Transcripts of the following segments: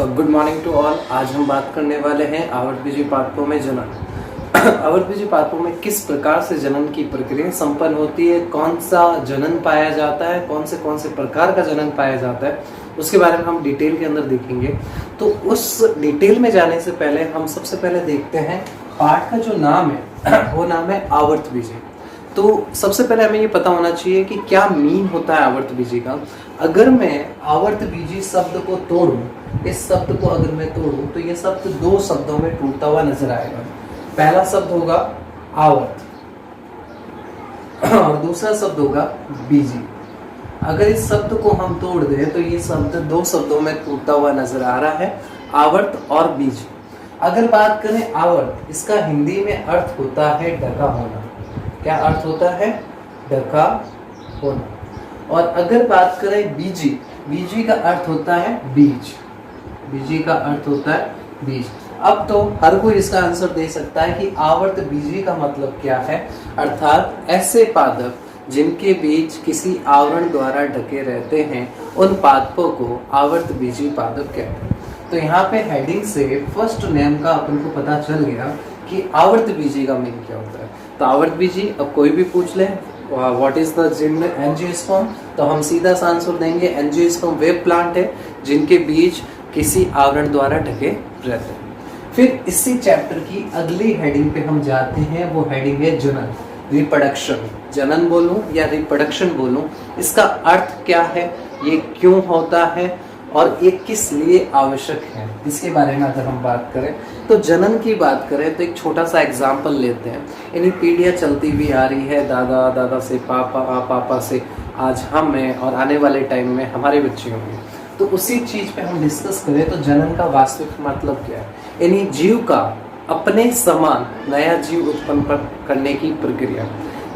Good morning to all. आज हम बात करने वाले हैं आवर्तबीजी पादपों में जनन। आवर्तबीजी पादपों में किस प्रकार से जनन की प्रक्रिया संपन्न होती है, कौन सा जनन पाया जाता है, कौन से प्रकार का जनन पाया जाता है, उसके बारे में हम डिटेल के अंदर देखेंगे। तो उस डिटेल में जाने से पहले हम सबसे पहले देखते हैं पाठ का जो नाम है वो नाम है आवर्तबीजी। तो सबसे पहले हमें ये पता होना चाहिए कि क्या मीन होता है आवर्तबीजी का। अगर मैं आवर्तबीजी शब्द को तोड़ूं, इस शब्द को अगर मैं तोड़ूं तो ये शब्द दो शब्दों में टूटता हुआ नजर आएगा। पहला शब्द होगा आवर्त और दूसरा शब्द होगा बीजी। अगर इस शब्द को हम तोड़ दें तो ये शब्द दो शब्दों में टूटता हुआ नजर आ रहा है, आवर्त और बीज। अगर बात करें आवर्त, इसका हिंदी में अर्थ होता है ढका होना। क्या अर्थ होता है? ढका होना। और अगर बात करें बीजी, बीजी का अर्थ होता है बीज। बीजी का अर्थ होता है बीज। अब तो हर कोई इसका आंसर दे सकता है कि आवर्त बीजी का मतलब क्या है, अर्थात ऐसे पादप जिनके बीज किसी आवरण द्वारा ढके रहते हैं, उन पादपों को आवर्त बीजी पादप कहते हैं। तो यहाँ पे हेडिंग से फर्स्ट नेम का अपन को पता चल गया कि आवर्त बीजी का मीन क्या होता है। तो आवर्त बीजी, अब कोई भी पूछ ले व्हाट इज द एंजियोस्पर्म, तो हम सीधा सा आंसर देंगे एंजियोस्पर्म वे प्लांट है जिनके बीज किसी आवरण द्वारा ढके रहते हैं। फिर इसी चैप्टर की अगली हेडिंग पे हम जाते हैं, वो हेडिंग है जनन, रिप्रोडक्शन। जनन बोलूं या रिप्रोडक्शन बोलूं, इसका अर्थ क्या है, ये क्यों होता है और ये किस लिए आवश्यक है, इसके बारे में अगर हम बात करें तो जनन की बात करें तो एक छोटा सा एग्जाम्पल लेते हैं। यानी पीढ़ियाँ चलती हुई आ रही है, दादा दादा से पापा, पापा से आज हम हैं और आने वाले टाइम में हमारे बच्चे होंगे। तो उसी चीज पे हम डिस्कस करें तो जनन का वास्तविक मतलब क्या है, यानी जीव का अपने समान नया जीव उत्पन्न करने की प्रक्रिया।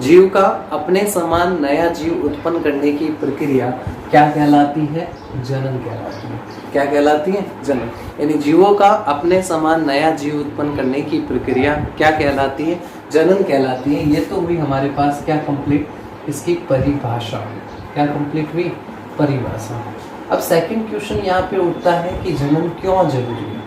जीव का अपने समान नया जीव उत्पन्न करने की प्रक्रिया क्या कहलाती है? जनन कहलाती है। क्या कहलाती है? जनन। यानी जीवों का अपने समान नया जीव उत्पन्न करने की प्रक्रिया क्या कहलाती है? जनन कहलाती है। ये तो हुई हमारे पास क्या कंप्लीट, इसकी परिभाषा। क्या कंप्लीट हुई? परिभाषा। अब सेकंड क्वेश्चन यहाँ पे उठता है कि जनन क्यों जरूरी है,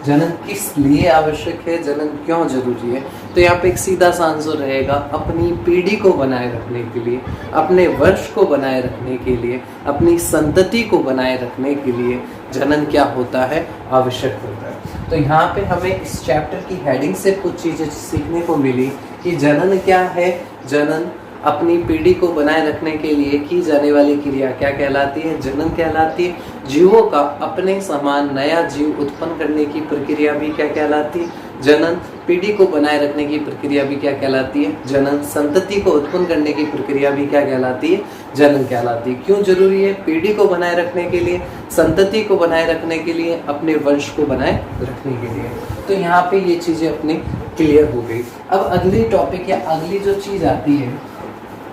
जनन किस लिए आवश्यक है, जनन क्यों जरूरी है। तो यहाँ पे एक सीधा सा आंसर रहेगा, अपनी पीढ़ी को बनाए रखने के लिए, अपने वंश को बनाए रखने के लिए, अपनी संतति को बनाए रखने के लिए जनन क्या होता है? आवश्यक होता है। तो यहाँ पे हमें इस चैप्टर की हेडिंग से कुछ चीजें सीखने को मिली कि जनन क्या है। जनन अपनी पीढ़ी को बनाए रखने के लिए की जाने वाली क्रिया क्या कहलाती है? जनन कहलाती है। जीवों का अपने समान नया जीव उत्पन्न करने की प्रक्रिया भी क्या कहलाती है? जनन। पीढ़ी को बनाए रखने की प्रक्रिया भी क्या कहलाती है? जनन। संतति को उत्पन्न करने की प्रक्रिया भी क्या कहलाती है? जनन कहलाती है। क्यों जरूरी है? पीढ़ी को बनाए रखने के लिए, संतति को बनाए रखने के लिए, अपने वंश को बनाए रखने के लिए। तो यहाँ पे ये चीजें अपनी क्लियर हो गई। अब अगली टॉपिक या अगली जो चीज आती है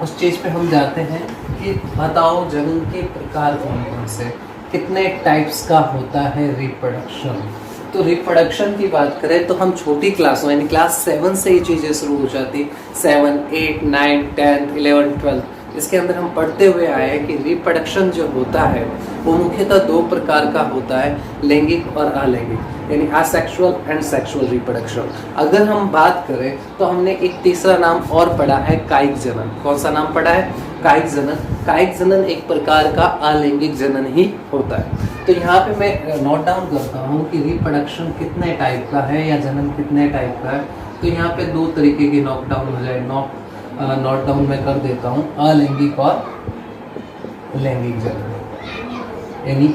उस चीज पे हम जाते हैं कि बताओ जनन के प्रकार कौन कौन से, कितने टाइप्स का होता है रिप्रोडक्शन। तो रिप्रोडक्शन की बात करें तो हम छोटी क्लासों यानी क्लास 7 से ये चीज़ें शुरू हो जाती, 7, 8, 9, 10, 11, 12 इसके अंदर हम पढ़ते हुए आए हैं कि रिप्रोडक्शन जो होता है वो मुख्यतः दो प्रकार का होता है, लैंगिक और अलैंगिक, यानी असेक्सुअल एंड सेक्सुअल रिप्रोडक्शन। अगर हम बात करें तो हमने एक तीसरा नाम और पढ़ा है कायिक जनन। कौन सा नाम पढ़ा है? कायिक जनन। कायिक जनन एक प्रकार का अलैंगिक जनन ही होता है। तो यहाँ पे मैं नोट डाउन करता हूँ कि रिप्रोडक्शन कितने टाइप का है या जनन कितने टाइप का है। तो यहाँ पे दो तरीके की नोट डाउन हो जाए, नोट डाउन मैं कर देता हूँ, अलैंगिक और लैंगिक जनन, यानी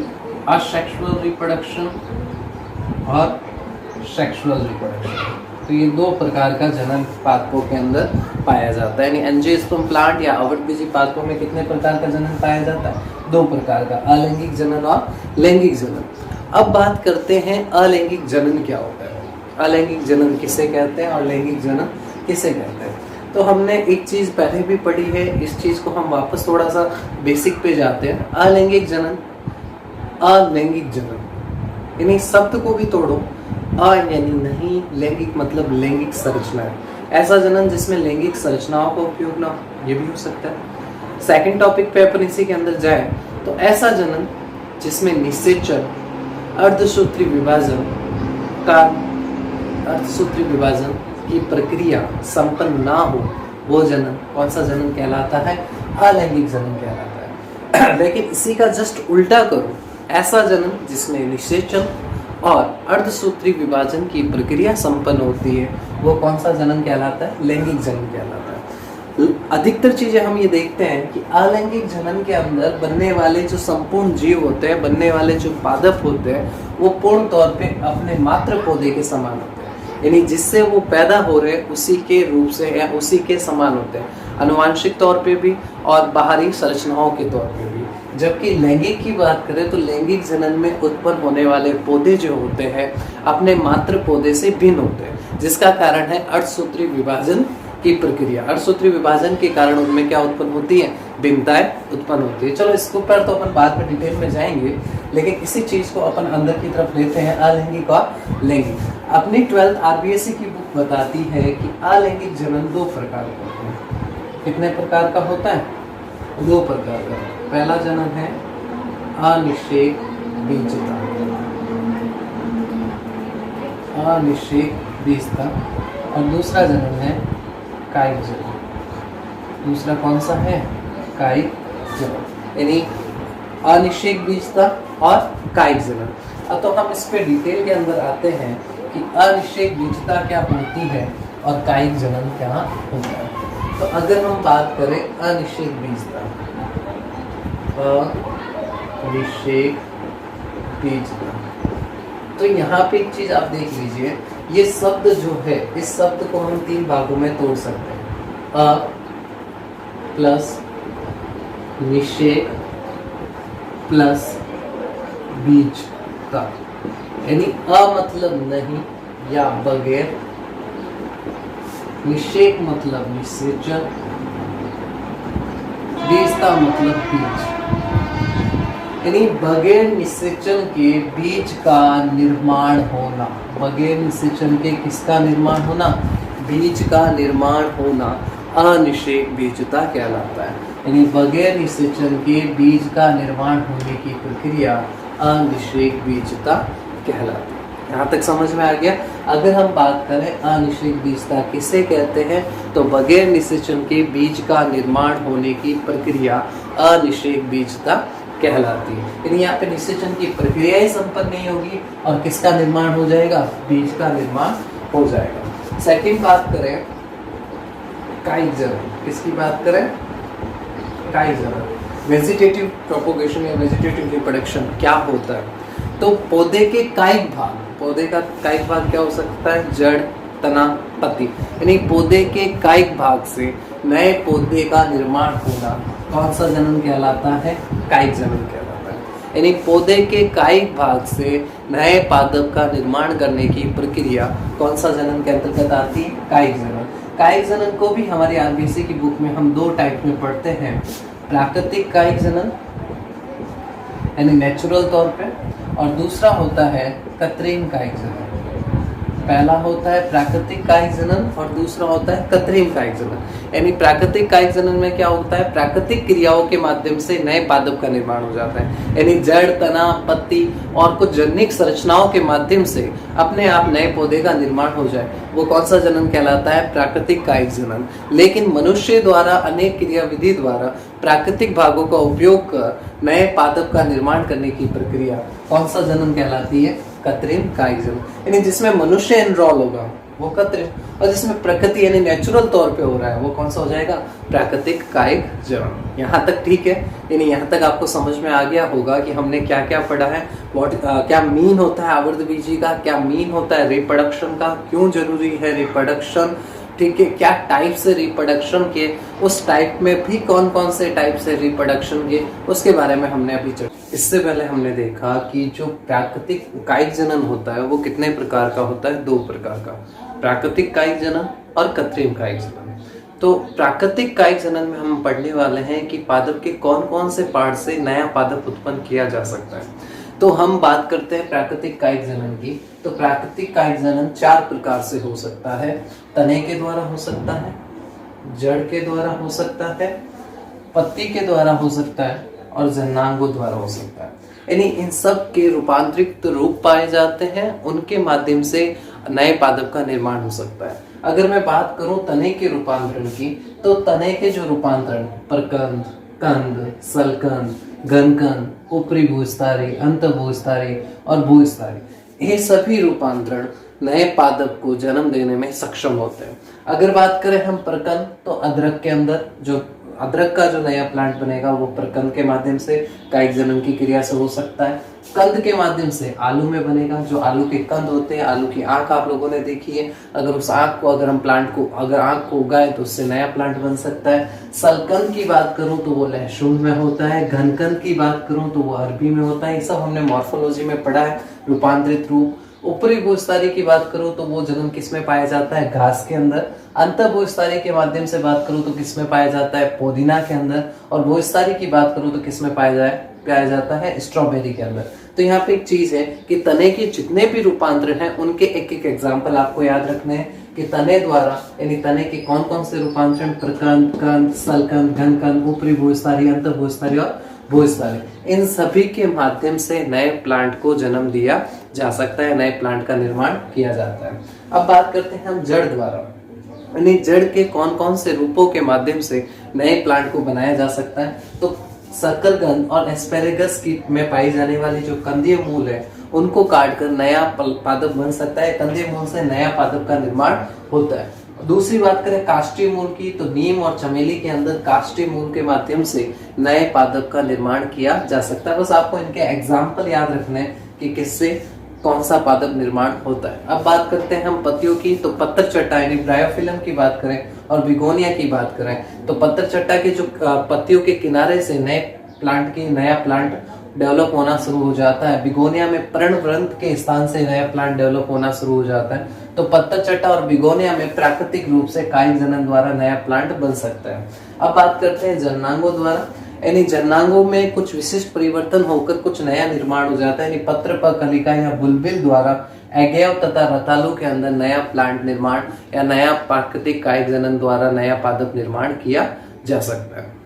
असेक्सुअल रिप्रोडक्शन और सेक्सुअल रिप्रोडक्शन। तो ये दो प्रकार का जनन पादपों के अंदर पाया जाता है। यानी एंजियोस्पर्म प्लांट या आवर्तबीजी पादपों में कितने प्रकार का जनन पाया जाता है? दो प्रकार का, अलैंगिक जनन और लैंगिक जनन। अब बात करते हैं अलैंगिक जनन क्या होता है, अलैंगिक जनन किसे कहते हैं और लैंगिक जनन किसे कहते हैं। तो हमने एक चीज पहले भी पढ़ी है, इस चीज को हम वापस थोड़ा सा बेसिक पे जाते हैं। अलैंगिक जनन, अलैंगिक जनन यानी शब्द को भी तोड़ो, अ यानी नहीं, लैंगिक मतलब लैंगिक संरचना है। ऐसा जनन जिसमें लैंगिक संरचनाओं का उपयोग ना हो, ये भी हो सकता है। सेकंड टॉपिक पे अपन इसी के अंदर जाए तो ऐसा जनन जिसमें निषेचन अर्धसूत्री विभाजन की प्रक्रिया संपन्न ना हो, वो जनन कौन सा जनन कहलाता है? अलैंगिक जनन कहलाता है। लेकिन इसी का जस्ट उल्टा करो, ऐसा जनन जिसमें निषेचन और अर्धसूत्री विभाजन की प्रक्रिया संपन्न होती है, वो कौन सा जनन कहलाता है? लैंगिक जनन कहलाता है। अधिकतर चीजें हम ये देखते हैं कि अलैंगिक जनन के अंदर बनने वाले जो संपूर्ण जीव होते हैं, बनने वाले जो पादप होते हैं, वो पूर्ण तौर पे अपने मातृ पौधे के समान होते हैं, यानी जिससे वो पैदा हो रहे उसी के रूप से या उसी के समान होते हैं, आनुवांशिक तौर पे भी और बाहरी संरचनाओं के तौर पे भी। जबकि लैंगिक की बात करें तो लैंगिक जनन में उत्पन्न होने वाले पौधे जो होते हैं अपने मातृ पौधे से भिन्न होते हैं, जिसका कारण है अर्धसूत्री विभाजन की प्रक्रिया। अर्धसूत्री विभाजन के कारण उनमें क्या उत्पन्न होती है? भिन्नताएं उत्पन्न होती है। चलो इसके ऊपर तो अपन बाद में डिटेल में जाएंगे, लेकिन इसी चीज को अपन अंदर की तरफ लेते हैं, अलैंगिक और लैंगिक। अपनी 12th RBSc की बुक बताती है कि अलैंगिक जनन 2 प्रकार का होता है। कितने प्रकार का होता है? 2 प्रकार का। पहला जनन है अनिषेक बीजता और दूसरा जनन है कायिक जनन। दूसरा कौन सा है? कायिक जनन, यानी अनिषेक बीजता और कायिक जनन। अब तो हम इस पे डिटेल के अंदर आते हैं कि अनिषेक बीजता क्या होती है और कायिक जनन क्या होता है। तो अगर हम बात करें अनिषेक बीजता, तो यहाँ पे एक चीज आप देख लीजिए, ये शब्द जो है, इस शब्द को हम 3 भागों में तोड़ सकते हैं। अ प्लस निषेक प्लस बीजता, यानी अ मतलब नहीं या बगैर, निषेक मतलब निषेचन, बीजता मतलब बीज, यानी बगैर निषेचन के बीज का निर्माण होना। बगैर निषेचन के किसका निर्माण होना? बीज का निर्माण होना अनिषेक बीजता कहलाता है। यानी बगैर निषेचन के बीज का निर्माण होने की प्रक्रिया अनिषेक बीजता कहलाती है। यहाँ तक समझ में आ गया? अगर हम बात करें अनिषेक बीजता किसे कहते हैं, तो बगैर निषेचन के बीज का निर्माण होने की प्रक्रिया अनिषेक बीजता कहलाती है। यानी यहाँ पे निषेचन की प्रक्रिया ही संपन्न नहीं होगी और किसका निर्माण हो जाएगा? बीज का निर्माण हो जाएगा। सेकंड बात करें कायिक जनन, किसकी बात करें? कायिक जनन। वेजिटेटिव प्रोपोगेशन या वेजिटेटिव रिप्रोडक्शन क्या होता है? तो पौधे के कायिक भाग, पौधे का कायिक भाग क्या हो सकता है? जड़, तना, पत्ती, यानी पौधे के कायिक भाग से नए पौधे का निर्माण होना कौन सा जनन कहलाता है? कायिक जनन कहलाता है। यानी पौधे के कायिक भाग से नए पादप का निर्माण करने की प्रक्रिया कौन सा जनन के अंतर्गत आती है? कायिक जनन। कायिक जनन को भी हमारी RBSc की बुक में हम 2 टाइप में पढ़ते हैं, प्राकृतिक कायिक जनन यानी नेचुरल तौर पे, और दूसरा होता है कृत्रिम कायिक जनन। पहला होता है प्राकृतिक कायिक जनन और दूसरा होता है कृत्रिम कायिक जनन। यानी प्राकृतिक कायिक जनन में क्या होता है? प्राकृतिक क्रियाओं के माध्यम से नए पादप का निर्माण हो जाता है, यानी जड़, तना, पत्ती और कुछ जनिक संरचनाओं के माध्यम से अपने आप नए पौधे का निर्माण हो जाए, वो कौन सा जनन कहलाता है? प्राकृतिक कायिक जनन। लेकिन मनुष्य द्वारा अनेक क्रियाविधि द्वारा प्राकृतिक भागों का उपयोग कर नए पादप का निर्माण करने की प्रक्रिया कौन सा जनन कहलाती है? कृत्रिम कायिक जनन। यानी जिसमें मनुष्य एनरोल होगा वो कृत्रिम, और जिसमें प्रकृति यानी नेचुरल तौर पे हो रहा है वो कौन सा हो जाएगा? प्राकृतिक कायिक जनन। यहाँ तक ठीक है? यानी यहाँ तक आपको समझ में आ गया होगा कि हमने क्या क्या पढ़ा है, क्या मीन होता है आवर्तबीजी का, क्या मीन होता है रिप्रोडक्शन का, क्यों जरूरी है रिप्रोडक्शन, ठीक है, क्या टाइप से रिप्रोडक्शन के, उस टाइप में भी कौन कौन से टाइप से रिप्रोडक्शन के, उसके बारे में हमने अभी चर्चा। इससे पहले हमने देखा कि जो प्राकृतिक कायिक जनन होता है वो कितने प्रकार का होता है? 2 प्रकार का, प्राकृतिक कायिक जनन और कृत्रिम कायिक जनन। तो प्राकृतिक कायिक जनन में हम पढ़ने वाले हैं कि पादप के कौन कौन से पार्ट से नया पादप उत्पन्न किया जा सकता है। तो हम बात करते हैं प्राकृतिक कायिक जनन की। तो प्राकृतिक कायिक जनन 4 प्रकार से हो सकता है। तने के द्वारा हो सकता है, जड़ के द्वारा हो सकता है, पत्ती के द्वारा हो सकता है और जन्नांगों द्वारा हो सकता है। यानी इन सब के रूपांतरित रूप पाए जाते हैं, उनके माध्यम से नए पादप का निर्माण हो सकता है। अगर मैं बात करूं तने के रूपांतरण की, तो तने के जो रूपांतरण प्रकंद, कंद, सलकंद, घनकंद, ऊपरी भूस्थारी, अंत भूस्थारी और भूस्थारी, ये सभी रूपांतरण नए पादप को जन्म देने में सक्षम होते हैं। अगर बात करें हम प्रकंद, तो अदरक के अंदर जो अदरक का जो नया प्लांट बनेगा वो प्रकंद के माध्यम से कायिक जन्म की क्रिया से हो सकता है। कंद के माध्यम से आलू में बनेगा, जो आलू के कंद होते हैं, आलू की आंख आप लोगों ने देखी है, अगर उस आंख को अगर हम प्लांट को अगर आंख को उगाए तो उससे नया प्लांट बन सकता है। सलकंद की बात करूं तो वो लहसुन में होता है, घनकंद की बात करूं तो वो अरबी में होता है। ये सब हमने मॉर्फोलॉजी में पढ़ा है, रूपांतरित रूप। ऊपरी भूस्थारी की बात करूं तो वो जन्म किस में पाया जाता है, घास के अंदर। अंत भूस्थारी के माध्यम से बात करूं तो किस में पाया जाता है, पुदीना के अंदर। और भूस्थारी की बात करूं तो किस में पाया जाता है, स्ट्रॉबेरी के अंदर। तो यहाँ पे एक चीज है कि तने के जितने भी रूपांतर हैं उनके एक एक एग्जाम्पल आपको याद रखने हैं कि तने द्वारा यानी तने के कौन कौन से रूपांतरण, प्रकंद, कंद, सलकंद, घनकंद, ऊपरी भूस्थारी, अंत भूस्थारी और भूस्थारी, इन सभी के माध्यम से नए प्लांट को जन्म दिया जा सकता है, नए प्लांट का निर्माण किया जाता है। अब बात करते हैं हम जड़ द्वारा, यानी जड़ के कौन कौन से रूपों के माध्यम से नए प्लांट को बनाया जा सकता है। तो शकरकंद और एस्पेरेगस की में पाई जाने वाली जो कंदीय मूल है उनको काटकर नया पादप बन सकता है, कंदीय मूल से नया पादप का निर्माण होता है। दूसरी बात करें काष्ठीय मूल की, तो नीम और चमेली के अंदर काष्ठीय मूल के माध्यम से नए पादप का निर्माण किया जा सकता है। बस आपको इनके एग्जाम्पल याद रखने हैं कि किससे कौन सा पादप निर्माण होता है। अब बात करते हैं हम पत्तियों की, तो पत्तर चट्टा यानी ब्रायोफिलम की बात करें और बिगोनिया की बात करें, तो पत्तर चट्टा के जो पत्तियों के किनारे से नया प्लांट डेवलप होना शुरू हो जाता है। बिगोनिया में पर्णवृंत के स्थान से नया प्लांट डेवलप होना शुरू हो जाता है। तो पत्तर चट्टा और बिगोनिया में प्राकृतिक रूप से कायिक जनन द्वारा नया प्लांट बन सकता है। अब बात करते हैं जननांगों द्वारा, यानी जननांगों में कुछ विशिष्ट परिवर्तन होकर कुछ नया निर्माण हो जाता है। यानी पत्र पर कलिका या बुलबिल द्वारा एगेव तथा रतालू के अंदर नया प्लांट निर्माण या नया प्राकृतिक कायिक जनन द्वारा नया पादप निर्माण किया जा सकता है।